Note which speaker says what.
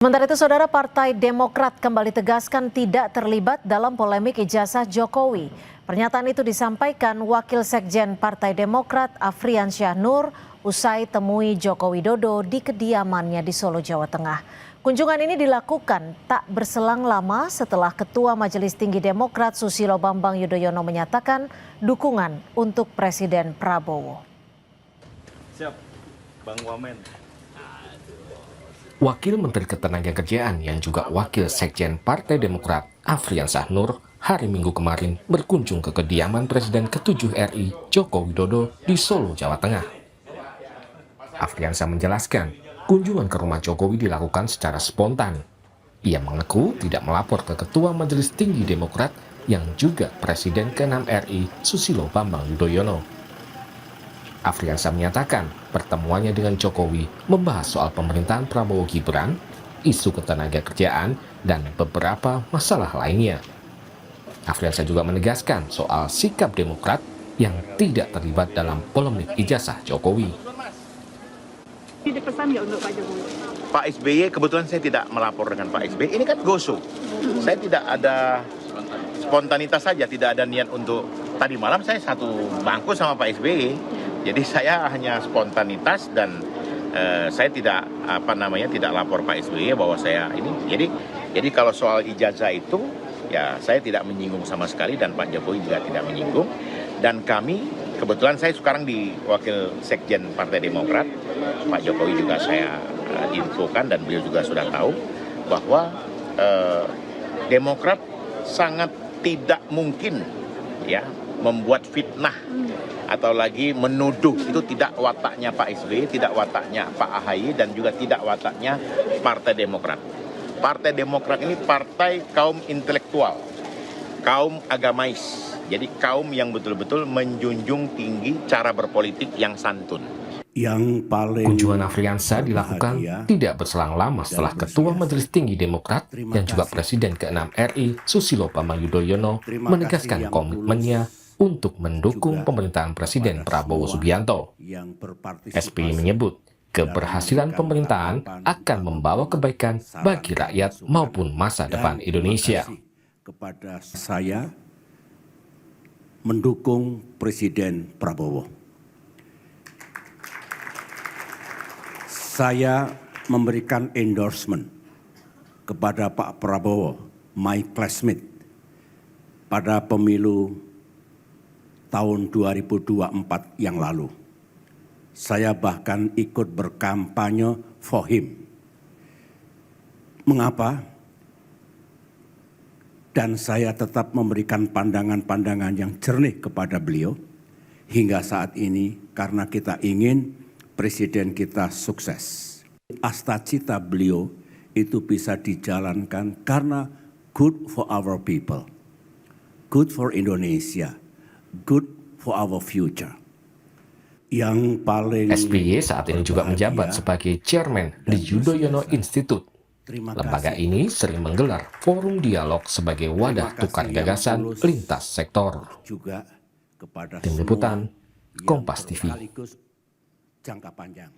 Speaker 1: Sementara itu, Saudara, Partai Demokrat kembali tegaskan tidak terlibat dalam polemik ijazah Jokowi. Pernyataan itu disampaikan Wakil Sekjen Partai Demokrat Afriansyah Nur usai temui Joko Widodo di kediamannya di Solo, Jawa Tengah. Kunjungan ini dilakukan tak berselang lama setelah Ketua Majelis Tinggi Demokrat Susilo Bambang Yudhoyono menyatakan dukungan untuk Presiden Prabowo.
Speaker 2: Siap, Bang Wamen.
Speaker 3: Wakil Menteri Ketenagakerjaan yang juga Wakil Sekjen Partai Demokrat Afriansyah Nur hari Minggu kemarin berkunjung ke kediaman Presiden ke-7 RI Joko Widodo di Solo, Jawa Tengah. Afriansyah menjelaskan, kunjungan ke rumah Jokowi dilakukan secara spontan. Ia mengaku tidak melapor ke Ketua Majelis Tinggi Demokrat yang juga Presiden ke-6 RI Susilo Bambang Yudhoyono. Afriansyah menyatakan pertemuannya dengan Jokowi membahas soal pemerintahan Prabowo Gibran, isu ketenagakerjaan, dan beberapa masalah lainnya. Afriansyah juga menegaskan soal sikap Demokrat yang tidak terlibat dalam polemik ijazah Jokowi.
Speaker 4: Ada pesan nggak untuk Pak Jokowi?
Speaker 2: Pak SBY, kebetulan saya tidak melapor dengan Pak SBY. Ini kan gosok. Saya tidak ada spontanitas saja, tidak ada niat untuk. Tadi malam saya satu bangku sama Pak SBY. Jadi saya hanya spontanitas dan saya tidak tidak lapor Pak SBY bahwa saya ini. Jadi kalau soal ijazah itu ya saya tidak menyinggung sama sekali dan Pak Jokowi juga tidak menyinggung. Dan kami kebetulan saya sekarang di Wakil Sekjen Partai Demokrat, Pak Jokowi juga saya infokan dan beliau juga sudah tahu bahwa Demokrat sangat tidak mungkin ya membuat fitnah atau lagi menuduh. Itu tidak wataknya Pak SBY, tidak wataknya Pak AHY, dan juga tidak wataknya Partai Demokrat. Partai Demokrat ini partai kaum intelektual, kaum agamais. Jadi kaum yang betul-betul menjunjung tinggi cara berpolitik yang santun.
Speaker 3: Kunjungan Afriansyah dilakukan tidak berselang lama setelah Ketua Majelis Tinggi Demokrat dan juga Presiden ke-6 RI Susilo Bambang Yudhoyono menegaskan komitmennya untuk mendukung pemerintahan Presiden Prabowo Subianto. SBY menyebut keberhasilan pemerintahan akan membawa kebaikan bagi rakyat maupun masa depan Indonesia.
Speaker 5: Kepada saya mendukung Presiden Prabowo. Saya memberikan endorsement kepada Pak Prabowo, my classmate, pada pemilu tahun 2024 yang lalu. Saya bahkan ikut berkampanye for him. Mengapa? Dan saya tetap memberikan pandangan-pandangan yang jernih kepada beliau hingga saat ini karena kita ingin presiden kita sukses. Cita-cita beliau itu bisa dijalankan karena good for our people, good for Indonesia, good for our future. Yang paling
Speaker 3: SBY saat ini juga menjabat sebagai chairman di Yudhoyono Institute. Lembaga ini sering menggelar forum dialog sebagai wadah tukar gagasan lintas sektor. Tim Liputan, Kompas TV.
Speaker 5: jangka panjang.